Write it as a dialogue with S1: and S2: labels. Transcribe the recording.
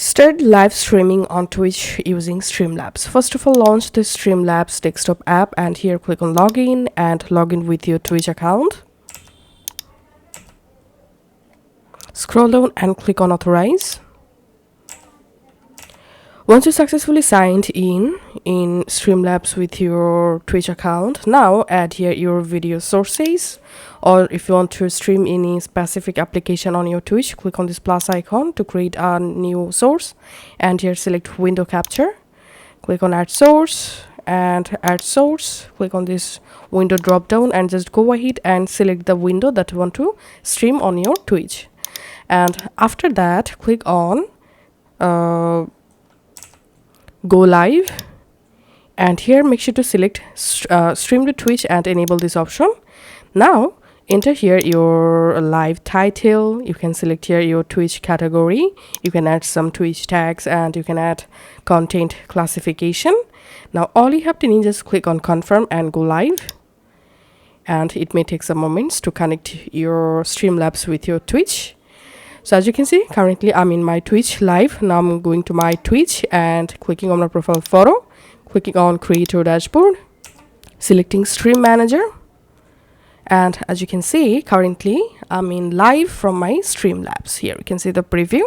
S1: Start live streaming on Twitch using Streamlabs. First of all, launch the Streamlabs desktop app and here click on login and log in with your Twitch account. Scroll down and click on authorize. Once you successfully signed in Streamlabs with your Twitch account, now add here your video sources, or if you want to stream any specific application on your Twitch, click on this plus icon to create a new source and here select window capture. Click on add source and add source. Click on this window drop down and just go ahead and select the window that you want to stream on your Twitch. And after that, click on go live and here make sure to select stream to Twitch and enable this option. Now enter here your live title. You can select here your Twitch category. You can add some Twitch tags and you can add content classification. Now all you have to do is just click on confirm and go live, and it may take some moments to connect your Streamlabs with your Twitch. So as you can see, currently I'm in my Twitch live. Now I'm going to my Twitch and clicking on my profile photo, clicking on creator dashboard, selecting stream manager. And as you can see, currently I'm in live from my Streamlabs. Here you can see the preview.